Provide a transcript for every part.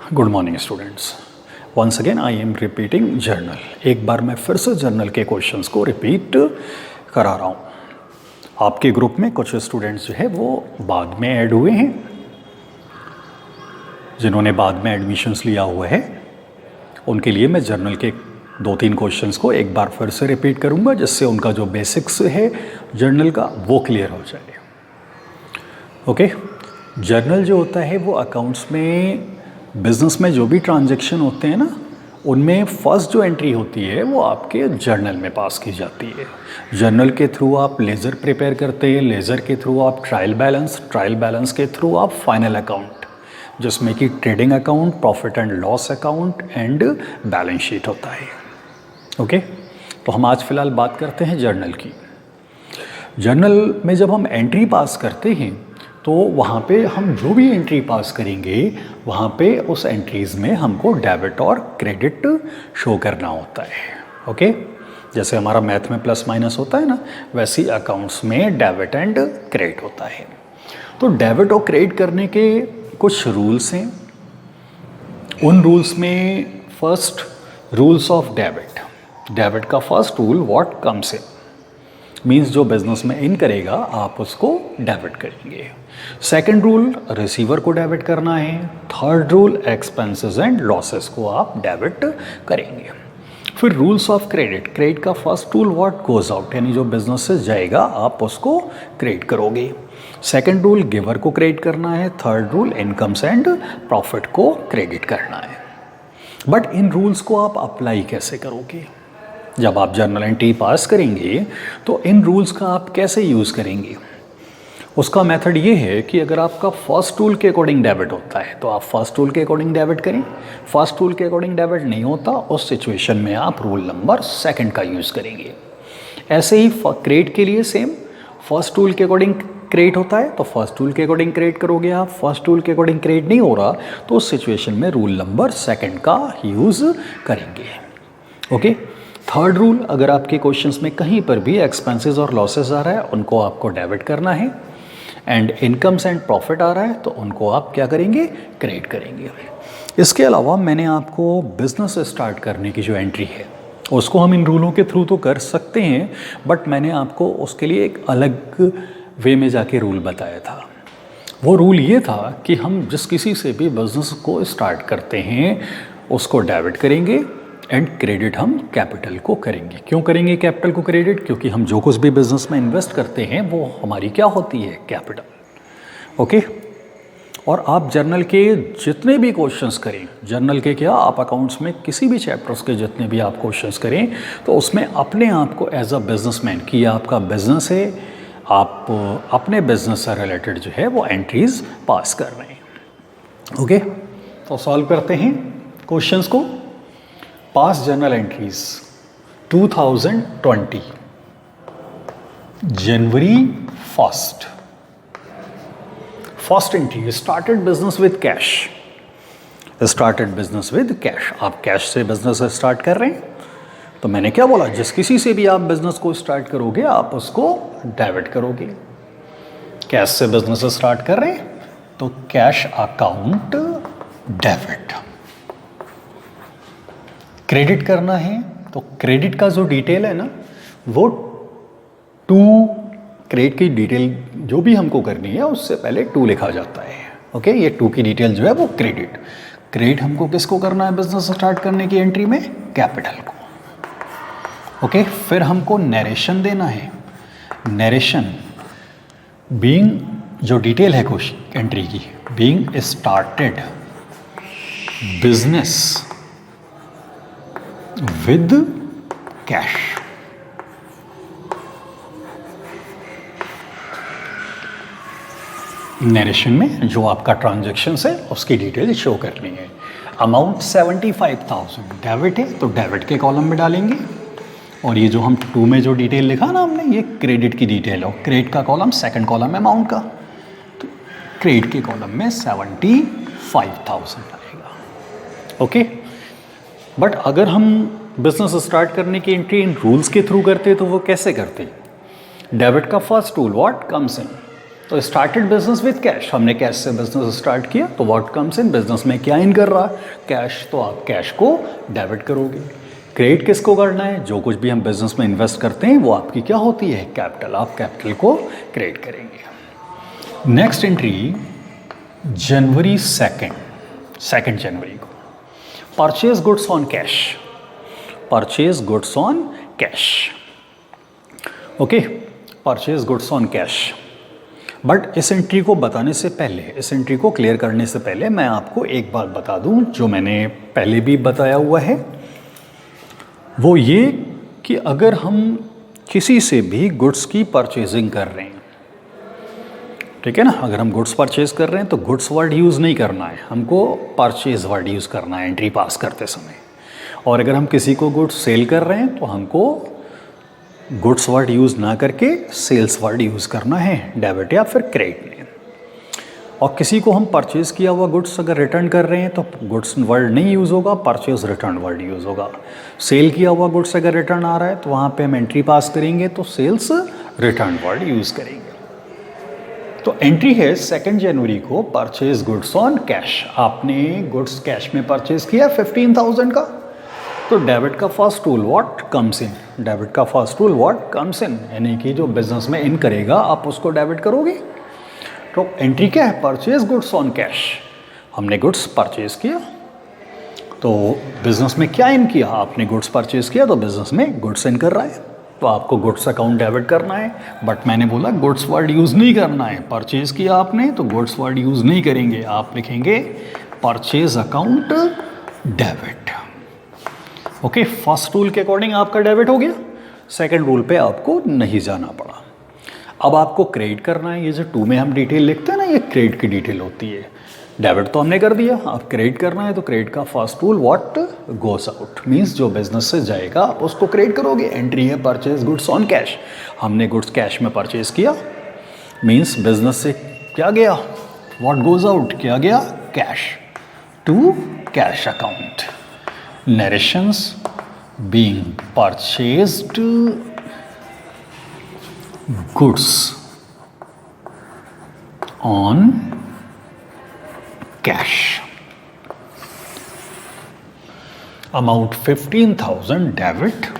Good morning students. Once again I am repeating journal. एक बार मैं फिर से जर्नल के क्वेश्चंस को रिपीट करा रहा हूँ। आपके ग्रुप में कुछ स्टूडेंट्स जो है वो बाद में ऐड हुए हैं, जिन्होंने बाद में एडमिशन्स लिया हुआ है, उनके लिए मैं जर्नल के 2-3 क्वेश्चंस को एक बार फिर से रिपीट करूँगा, जिससे उनका जो बेसिक्स है जर्नल का वो क्लियर हो जाए। ओके, जर्नल जो होता है वो अकाउंट्स में, बिजनेस में जो भी ट्रांजैक्शन होते हैं ना, उनमें फर्स्ट जो एंट्री होती है वो आपके जर्नल में पास की जाती है। जर्नल के थ्रू आप लेज़र प्रिपेयर करते हैं, लेज़र के थ्रू आप ट्रायल बैलेंस के थ्रू आप फाइनल अकाउंट, जिसमें कि trading account, profit and loss account and balance sheet होता है। ओके, तो हम आज फिलहाल बात करते हैं जर्नल की। जर्नल में जब हम एंट्री पास करते हैं तो वहाँ पे हम जो भी एंट्री पास करेंगे वहाँ पे उस एंट्रीज़ में हमको डेबिट और क्रेडिट शो करना होता है। ओके, जैसे हमारा मैथ में प्लस माइनस होता है ना, वैसे ही अकाउंट्स में डेबिट एंड क्रेडिट होता है। तो डेबिट और क्रेडिट करने के कुछ रूल्स हैं। उन रूल्स में first, rules of debit. Debit का first rule, what comes in, means जो बिजनेस में इन करेगा आप उसको डेबिट करेंगे। सेकंड रूल, रिसीवर को डेबिट करना है। Third rule, expenses and losses को आप डेबिट करेंगे। फिर रूल्स ऑफ क्रेडिट। क्रेडिट का first rule, what goes out, यानी जो बिजनेस से जाएगा आप उसको क्रेडिट करोगे। सेकंड रूल, गिवर को क्रेडिट करना है। Third rule, incomes and profit को क्रेडिट करना है। बट इन रूल्स को आप अप्लाई कैसे करोगे? जब आप जर्नल एंट्री पास करेंगे तो इन रूल्स का आप कैसे यूज़ करेंगे? उसका मेथड ये है कि अगर आपका फर्स्ट रूल के अकॉर्डिंग डेबिट होता है तो आप फर्स्ट रूल के अकॉर्डिंग डेबिट करें। फर्स्ट रूल के अकॉर्डिंग डेबिट नहीं होता, उस सिचुएशन में आप रूल नंबर सेकंड का यूज़ करेंगे। ऐसे ही क्रेडिट के लिए सेम, फर्स्ट रूल के अकॉर्डिंग क्रेडिट होता है तो फर्स्ट रूल के अकॉर्डिंग क्रेडिट करोगे आप। फर्स्ट रूल के अकॉर्डिंग क्रेडिट नहीं हो रहा तो उस सिचुएशन में रूल नंबर सेकंड का यूज़ करेंगे। ओके, थर्ड रूल, अगर आपके क्वेश्चंस में कहीं पर भी एक्सपेंसेस और लॉसेस आ रहा है उनको आपको डेबिट करना है, एंड इनकम्स एंड प्रॉफिट आ रहा है तो उनको आप क्या करेंगे? क्रेडिट करेंगे। इसके अलावा मैंने आपको बिजनेस स्टार्ट करने की जो एंट्री है उसको हम इन रूलों के थ्रू तो कर सकते हैं, बट मैंने आपको उसके लिए एक अलग वे में जाके रूल बताया था। वो रूल ये था कि हम जिस किसी से भी बिजनेस को स्टार्ट करते हैं उसको डेबिट करेंगे एंड क्रेडिट हम कैपिटल को करेंगे। क्यों करेंगे कैपिटल को क्रेडिट? क्योंकि हम जो कुछ भी बिजनेस में इन्वेस्ट करते हैं वो हमारी क्या होती है? कैपिटल। ओके, और आप जर्नल के जितने भी क्वेश्चंस करें, जर्नल के क्या, आप अकाउंट्स में किसी भी चैप्टर्स के जितने भी आप क्वेश्चंस करें तो उसमें अपने आप को एज अ बिजनेसमैन, कि आपका बिजनेस है, आप अपने बिजनेस से रिलेटेड जो है वो एंट्रीज पास कर रहे हैं। ओके, तो सॉल्व करते हैं क्वेश्चंस को। पास journal entries 2020 January 1st। First entry, started business with cash. Started business with cash, आप कैश से बिजनेस स्टार्ट कर रहे हैं तो मैंने क्या बोला, जिस किसी से भी आप बिजनेस को स्टार्ट करोगे आप उसको डेबिट करोगे। कैश से बिजनेस स्टार्ट कर रहे हैं तो कैश अकाउंट डेबिट। क्रेडिट करना है तो क्रेडिट का जो डिटेल है ना वो टू, क्रेडिट की डिटेल जो भी हमको करनी है उससे पहले 2 लिखा जाता है। ओके, ये 2 की डिटेल जो है वो क्रेडिट। क्रेडिट हमको किसको करना है बिजनेस स्टार्ट करने की एंट्री में? कैपिटल को। ओके, फिर हमको नरेशन देना है। नरेशन बीइंग, जो डिटेल है क्वेश्चन एंट्री की, being started business with cash. Narration में जो आपका ट्रांजैक्शन है उसकी डिटेल शो करनी है। अमाउंट 75,000 डेबिट है तो डेबिट के कॉलम में डालेंगे, और ये जो हम 2 में जो डिटेल लिखा ना हमने, ये क्रेडिट की डिटेल है। क्रेडिट का कॉलम सेकंड कॉलम है अमाउंट का, तो क्रेडिट के कॉलम में 75,000 आएगा। ओके, बट अगर हम बिजनेस स्टार्ट करने की एंट्री इन रूल्स के थ्रू करते तो वो कैसे करते? डेबिट का फर्स्ट रूल, व्हाट कम्स इन, तो स्टार्टेड बिजनेस विथ कैश, हमने कैश से बिजनेस स्टार्ट किया, तो व्हाट कम्स इन, बिजनेस में क्या इन कर रहा है, कैश, तो आप कैश को डेबिट करोगे। क्रेडिट किसको करना है, जो कुछ भी हम बिजनेस में इन्वेस्ट करते हैं वो आपकी क्या होती है, कैपिटल, आप कैपिटल को क्रेडिट करेंगे। नेक्स्ट एंट्री जनवरी 2 जनवरी को, purchase goods on cash, purchase goods on cash, okay, purchase goods on cash. But इस एंट्री को बताने से पहले, इस एंट्री को क्लियर करने से पहले मैं आपको एक बात बता दूं जो मैंने पहले भी बताया हुआ है, वो ये कि अगर हम किसी से भी गुड्स की परचेजिंग कर रहे हैं, ठीक है ना, अगर हम गुड्स परचेज कर रहे हैं तो गुड्स वर्ड यूज़ नहीं करना है, हमको परचेज वर्ड यूज़ करना है एंट्री पास करते समय। और अगर हम किसी को गुड्स सेल कर रहे हैं तो हमको गुड्स वर्ड यूज़ ना करके सेल्स वर्ड यूज़ करना है, डेबिट या फिर क्रेडिट में। और किसी को हम परचेज़ किया हुआ गुड्स अगर रिटर्न कर रहे हैं तो गुड्स वर्ड नहीं यूज़ होगा, परचेज रिटर्न वर्ड यूज़ होगा। सेल किया हुआ गुड्स अगर रिटर्न आ रहा है तो वहाँ पे हम एंट्री पास करेंगे तो सेल्स रिटर्न वर्ड यूज़ करेंगे। तो एंट्री है 2 जनवरी को, परचेज गुड्स ऑन कैश, आपने गुड्स कैश में परचेज किया 15,000 का, तो डेबिट का first tool what comes in, debit का first tool what comes in, यानी कि जो बिजनेस में इन करेगा आप उसको डेबिट करोगे। तो एंट्री क्या है, परचेज गुड्स ऑन कैश, हमने गुड्स परचेज किया, तो बिजनेस में क्या इन किया, आपने गुड्स परचेज किया तो बिजनेस में गुड्स इन कर रहा है, तो आपको गुड्स अकाउंट डेबिट करना है। बट मैंने बोला गुड्स वर्ड यूज़ नहीं करना है, परचेज किया आपने तो गुड्स वर्ड यूज़ नहीं करेंगे, आप लिखेंगे purchase account debit, okay. First rule के अकॉर्डिंग आपका डेबिट हो गया, सेकंड रूल पे आपको नहीं जाना पड़ा। अब आपको क्रेडिट करना है, ये जो 2 में हम डिटेल लिखते हैं ना, ये क्रेडिट की डिटेल होती है। डेबिट तो हमने कर दिया, अब क्रेडिट करना है, तो क्रेडिट का first rule what goes out, means जो बिजनेस से जाएगा आप उसको क्रेडिट करोगे। एंट्री है परचेज गुड्स ऑन कैश, हमने गुड्स कैश में परचेज किया, मींस बिजनेस से क्या गया, व्हाट गोज आउट, क्या गया, cash to cash account. Narrations being purchased goods on cash, amount 15,000 debit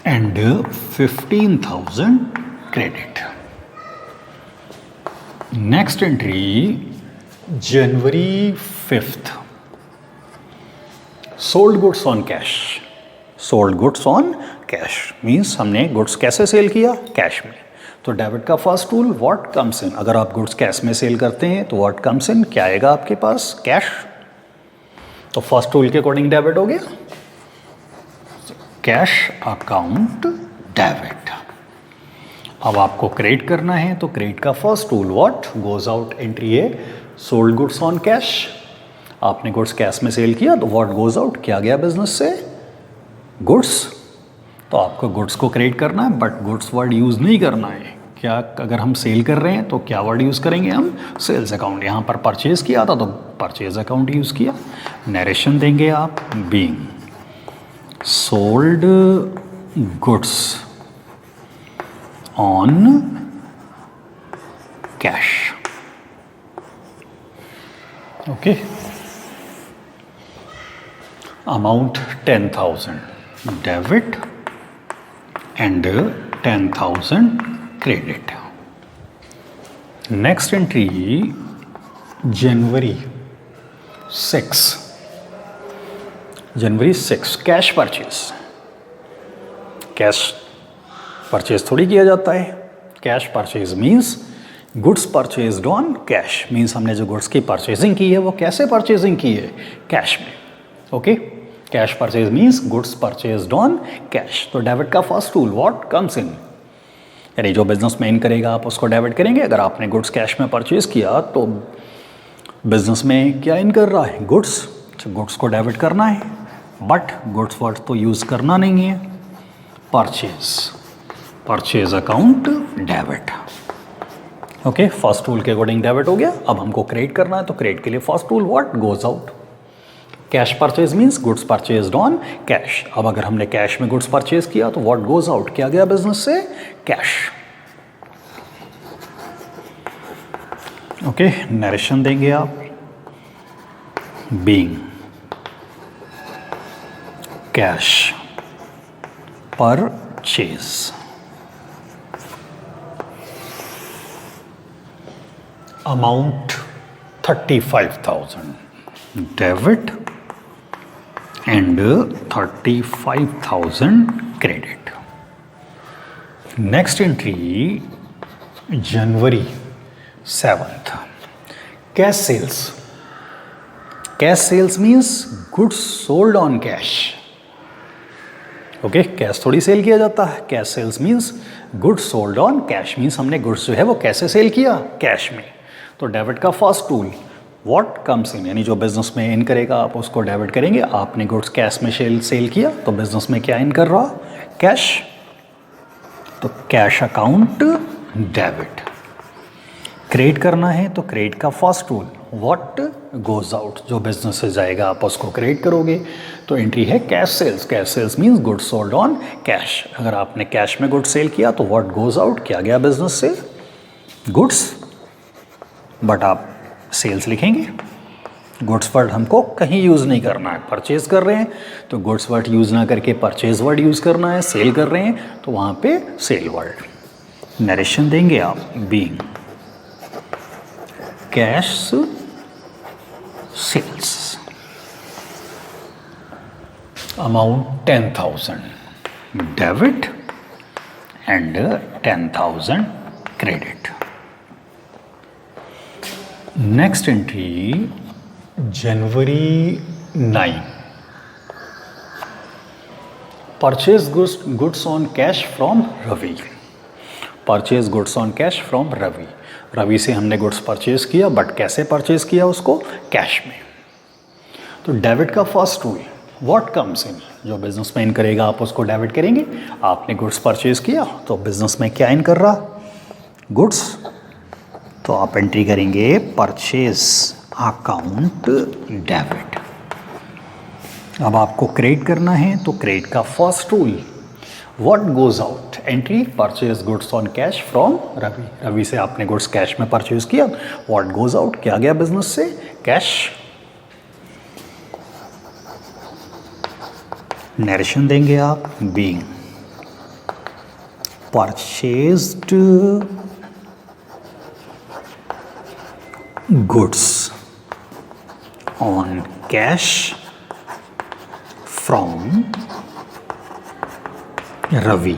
and 15,000 credit. Next entry January 5th, sold goods on cash, sold goods on cash means हमने goods कैसे cell किया, cash में, तो debit का first tool what comes इन, अगर आप goods cash में cell करते हैं तो व्हाट कम्स इन, क्या आएगा आपके पास, कैश, तो फर्स्ट टूल के अकॉर्डिंग डेबिट हो गया, कैश अकाउंट डेबिट। अब आपको क्रेडिट करना है, तो क्रेडिट का first tool what goes out, entry है सोल्ड गुड्स ऑन कैश, आपने गुड्स कैश में सेल किया तो व्हाट गोज आउट, क्या गया बिजनेस से, गुड्स, तो आपको गुड्स को क्रेडिट करना है, बट गुड्स वर्ड यूज़ नहीं करना है। क्या, अगर हम सेल कर रहे हैं तो क्या वर्ड यूज़ करेंगे हम, सेल्स अकाउंट। यहाँ पर परचेज किया था तो परचेज अकाउंट यूज़ किया। नरेशन देंगे आप, being sold goods on cash, okay, amount 10,000 debit and 10,000 credit. Next entry January 6, January 6 cash purchase, cash purchase थोड़ी किया जाता है, cash purchase means goods purchased on cash, means हमने जो गुड्स की परचेजिंग की है वो कैसे परचेजिंग की है, कैश में, okay. Cash purchase means goods purchased on cash, तो डेबिट का first tool what comes in, यानी जो बिजनेस में इन करेगा आप उसको डेबिट करेंगे। अगर आपने गुड्स कैश में परचेज किया तो बिजनेस में क्या इन कर रहा है, गुड्स, तो गुड्स को डेबिट करना है, बट गुड्स वर्ड तो यूज़ करना नहीं है, purchase, purchase account debit, okay. First rule के अकॉर्डिंग डेबिट हो गया। अब हमको क्रेडिट करना है, तो क्रेडिट के लिए first tool what goes out, cash purchase means goods purchased on cash. अब अगर हमने कैश में गुड्स परचेज किया तो व्हाट गोज आउट, क्या गया बिजनेस से, कैश, ओके, नरेशन देंगे आप, being cash purchase, amount 35,000 debit and 35,000 credit. Next entry January 7th, cash sales. Cash sales means goods sold on cash. Okay, cash थोड़ी sale किया जाता है, cash sales means goods sold on cash, means हमने goods जो है वो कैसे cell किया, कैश में। तो डेबिट का first tool what comes in, यानी जो बिजनेस में इन करेगा आप उसको डेबिट करेंगे। आपने गुड्स कैश में सेल किया तो बिजनेस में क्या इन कर रहा, कैश, तो कैश अकाउंट डेबिट। क्रेडिट करना है तो क्रेडिट का first tool what goes out, जो बिजनेस से जाएगा आप उसको क्रेडिट करोगे। तो एंट्री है cash sales. Cash sales means goods sold on cash. अगर आपने कैश में गुड्स सेल किया तो व्हाट गोज आउट, क्या गया बिजनेस से, गुड्स, बट आप सेल्स लिखेंगे। गुड्स वर्ड हमको कहीं यूज़ नहीं करना है। परचेज कर रहे हैं तो गुड्स वर्ड यूज़ ना करके परचेज वर्ड यूज़ करना है। सेल कर रहे हैं तो वहाँ पे सेल वर्ड। नरेशन देंगे आप, being cash sales, amount 10,000 debit and 10,000 credit. Next entry January 9, purchase goods on cash from Ravi. Purchase goods on cash from Ravi. Ravi से हमने गुड्स परचेज किया, बट कैसे परचेज किया उसको, कैश में। तो डेबिट का first tool what comes in, जो बिजनेस में इन करेगा आप उसको डेबिट करेंगे। आपने गुड्स परचेज किया तो बिजनेस में क्या इन कर रहा, गुड्स, तो आप एंट्री करेंगे परचेज अकाउंट डेबिट। अब आपको क्रेडिट करना है तो क्रेडिट का first tool what goes out, entry purchase goods on cash from Ravi. Ravi से आपने गुड्स कैश में परचेज किया, व्हाट गोज आउट, क्या गया बिजनेस से, कैश। नरेशन देंगे आप, being purchased goods on cash from Ravi,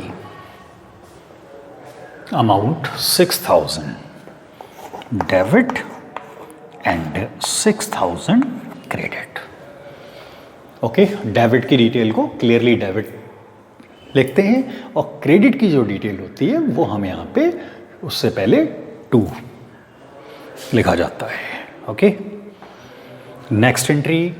amount 6,000 debit and 6,000 credit. Okay, debit की डिटेल को क्लियरली डेबिट लिखते हैं और क्रेडिट की जो डिटेल होती है वो हम यहाँ पे उससे पहले 2 लिखा जाता है। Okay, next entry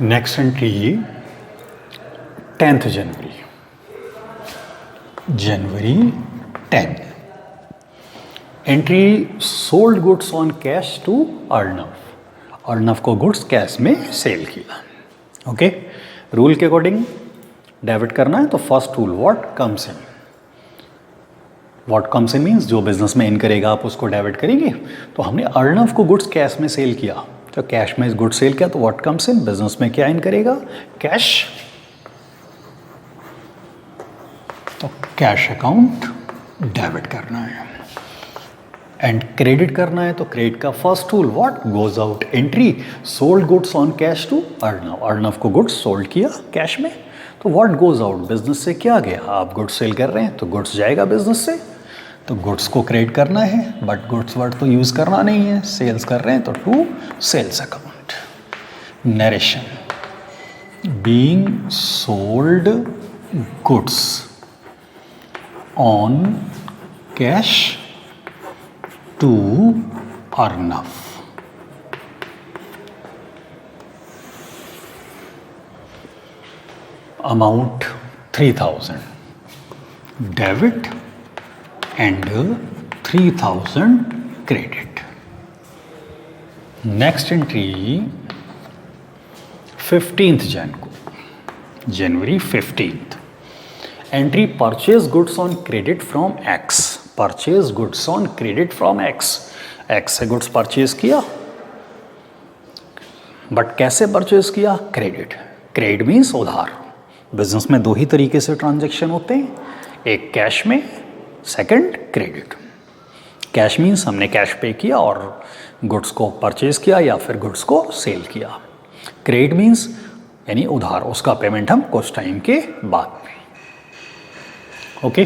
next entry 10th January, January 10, entry sold goods on cash to Arnav. Arnav को गुड्स कैश में सेल किया। ओके, रूल के अकॉर्डिंग डेबिट करना है तो first tool what comes in. What comes in means जो बिजनेस में in करेगा आप उसको डेबिट करेंगे। तो हमने अर्नव को गुड्स कैश में सेल किया, तो कैश में गुड सेल किया तो व्हाट कम्स इन, बिजनेस में क्या इन करेगा, कैश। तो कैश अकाउंट डेबिट करना है। एंड क्रेडिट करना है तो क्रेडिट का first tool what goes out, entry sold goods on cash to Arnav. Arnav को गुड्स सोल्ड किया कैश में, तो व्हाट गोज आउट, बिजनेस से क्या गया, आप गुड्स सेल कर रहे हैं तो गुड्स जाएगा बिजनेस से, तो गुड्स को क्रेडिट करना है, बट गुड्स वर्ड तो यूज़ करना नहीं है, सेल्स कर रहे हैं तो to sales account. Narration, being sold goods on cash to Arnav. Amount 3000 debit and 3000 credit. Next entry 15th Jan को, January 15th। Entry purchase goods on credit from X. Purchase goods on credit from X. X से goods purchase किया, but कैसे purchase किया? Credit. Credit means उधार। Business में दो ही तरीके से ट्रांजैक्शन होते हैं, एक कैश में, सेकंड क्रेडिट। कैश मीन्स हमने कैश पे किया और गुड्स को परचेज किया या फिर गुड्स को सेल किया। क्रेडिट मीन्स यानी उधार, उसका पेमेंट हम कुछ टाइम के बाद में। ओके,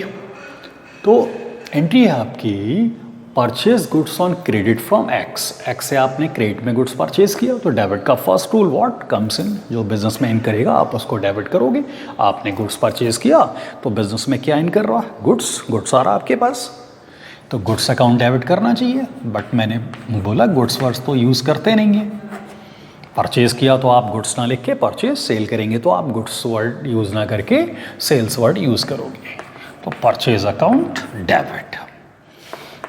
तो एंट्री है आपकी purchase goods on credit from X. X से आपने क्रेडिट में गुड्स परचेज किया, तो डेबिट का first tool what comes in, जो बिजनेस में इन करेगा आप उसको डेबिट करोगे। आपने गुड्स परचेज किया तो बिजनेस में क्या इन कर रहा है? गुड्स। गुड्स आ रहा आपके पास, तो गुड्स अकाउंट डेबिट करना चाहिए, बट मैंने बोला गुड्स वर्ड्स तो यूज़ करते नहीं हैं। परचेज किया तो आप गुड्स ना लिख के परचेज, सेल करेंगे तो आप गुड्स वर्ड यूज़ ना करके सेल्स वर्ड यूज़ करोगे। तो परचेज अकाउंट डेबिट।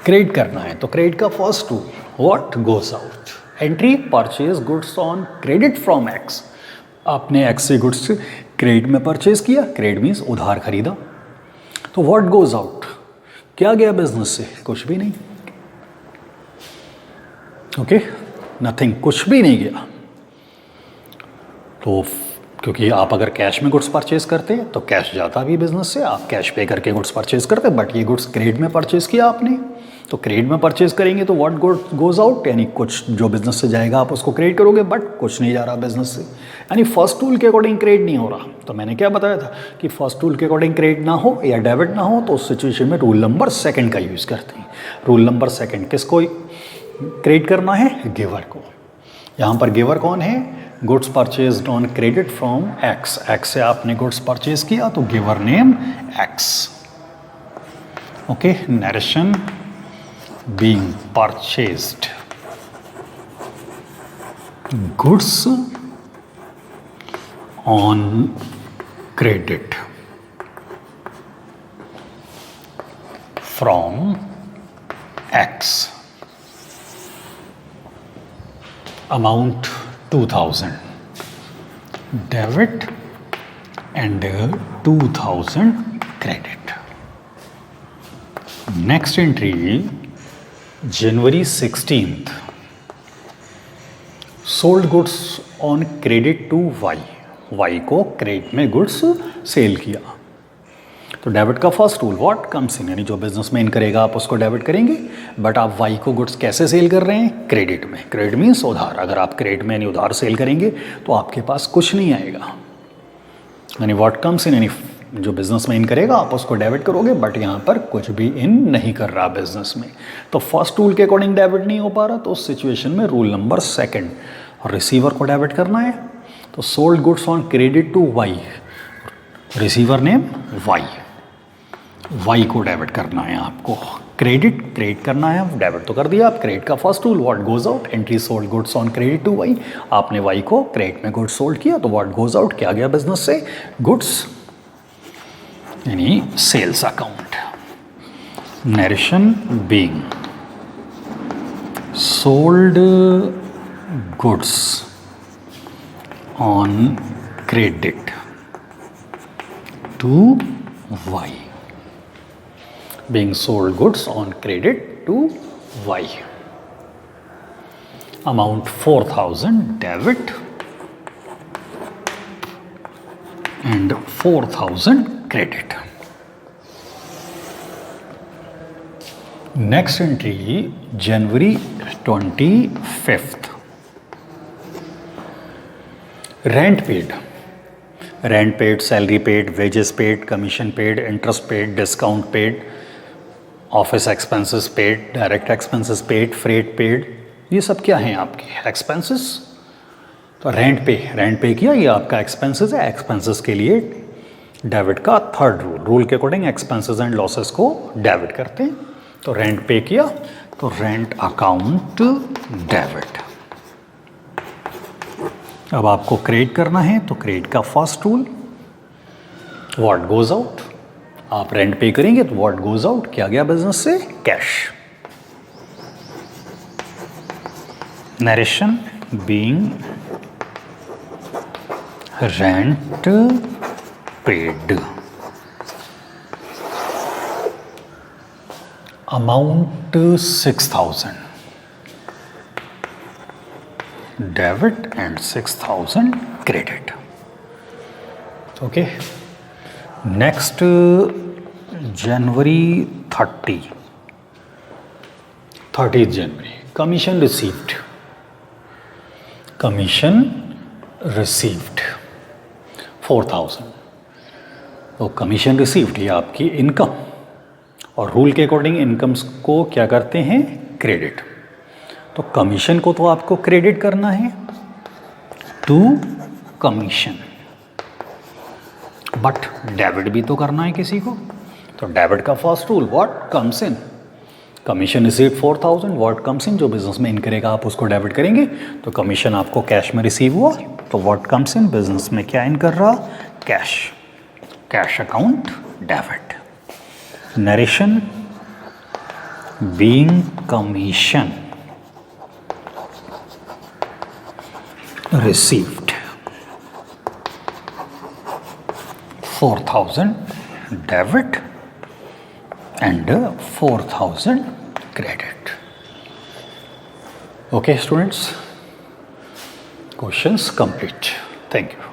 क्रेडिट करना है तो क्रेडिट का first tool what goes out. Entry purchase goods on credit from x. आपने एक्स से गुड्स क्रेडिट में परचेज किया, क्रेडिट मीन्स उधार खरीदा, तो व्हाट गोज आउट, क्या गया बिजनेस से? कुछ भी नहीं। ओके, नथिंग, कुछ भी नहीं गया। तो क्योंकि आप अगर कैश में गुड्स परचेज करते हैं तो कैश जाता भी बिजनेस से, आप कैश पे करके गुड्स परचेज करते, बट ये गुड्स क्रेडिट में परचेज किया आपने, तो क्रेडिट में परचेज करेंगे तो व्हाट गोज आउट, यानी कुछ जो बिजनेस से जाएगा आप उसको क्रेडिट करोगे, बट कुछ नहीं जा रहा बिजनेस से, यानी फर्स्ट टूल के अकॉर्डिंग क्रेडिट नहीं हो रहा। तो मैंने क्या बताया था कि फर्स्ट टूल के अकॉर्डिंग क्रेडिट ना हो या डेबिट ना हो तो उस सिचुएशन में रूल नंबर सेकंड का यूज़ करते हैं। रूल नंबर सेकंड किसको क्रेडिट करना है? गिवर को। यहाँ पर गिवर कौन है? Goods purchased on credit from X. X से आपने गुड्स परचेज किया तो giver name x. Okay, narration being purchased goods on credit from X, amount 2000, debit and 2000 credit. Next entry January 16th। Sold goods on credit to Y. Y को credit में goods sale किया, तो debit का first tool what comes in, यानी जो business में in करेगा आप उसको डेबिट करेंगे, बट आप वाई को गुड्स कैसे सेल कर रहे हैं? क्रेडिट में। क्रेडिट मीन्स उधार। अगर आप क्रेडिट में यानी उधार सेल करेंगे तो आपके पास कुछ नहीं आएगा, यानी व्हाट कम्स इन, यानी जो बिजनेस में इन करेगा आप उसको डेबिट करोगे, बट यहाँ पर कुछ भी इन नहीं कर रहा बिजनेस में, तो फर्स्ट टूल के अकॉर्डिंग डेबिट नहीं हो पा रहा, तो उस सिचुएशन में रूल नंबर सेकंड रिसीवर को डेबिट करना है। तो sold goods on credit to Y, receiver name Y, Y को डेबिट करना है आपको। क्रेडिट करना है, डेबिट तो कर दिया आप। क्रेडिट का first tool what goes out, entry sold goods on credit to Y. आपने वाई को क्रेडिट में गुड्स सोल्ड किया तो व्हाट गोज आउट, क्या गया बिजनेस से? गुड्स, यानी sales account. Narration being sold goods on credit to Y, being sold goods on credit to Y, amount 4000 debit and 4000 credit. Next entry January 25th, rent paid, rent paid, salary paid, wages paid, commission paid, interest paid, discount paid, office expenses paid, direct expenses paid, freight paid, ये सब क्या हैं आपके expenses. तो rent पे किया, ये आपका एक्सपेंसेस है। एक्सपेंसेस के लिए डेबिट का थर्ड रूल के अकॉर्डिंग एक्सपेंसेस एंड लॉसेस को डेबिट करते हैं। तो रेंट पे किया तो रेंट अकाउंट डेबिट। अब आपको क्रेडिट करना है तो क्रेडिट का first rule what goes out. आप रेंट पे करेंगे तो व्हाट गोज आउट, क्या गया बिजनेस से, cash. Narration being rent paid. Amount 6,000 debit and 6,000 credit. Okay, next January 30th January, commission received. Commission received 4,000। तो कमीशन रिसीव्ड ये आपकी इनकम, और रूल के अकॉर्डिंग इनकम्स को क्या करते हैं, क्रेडिट। तो कमीशन को तो आपको क्रेडिट करना है टू कमीशन, बट डेबिट भी तो करना है किसी को। तो डेबिट का first rule what comes in, commission receive 4,000, what comes in, जो बिजनेस में इन करेगा आप उसको डेबिट करेंगे। तो कमीशन आपको कैश में रिसीव हुआ तो व्हाट कम्स इन, बिजनेस में क्या इन कर रहा, cash, cash account debit. Narration being commission received 4,000 debit and 4,000 credit. Okay students, questions complete. Thank you.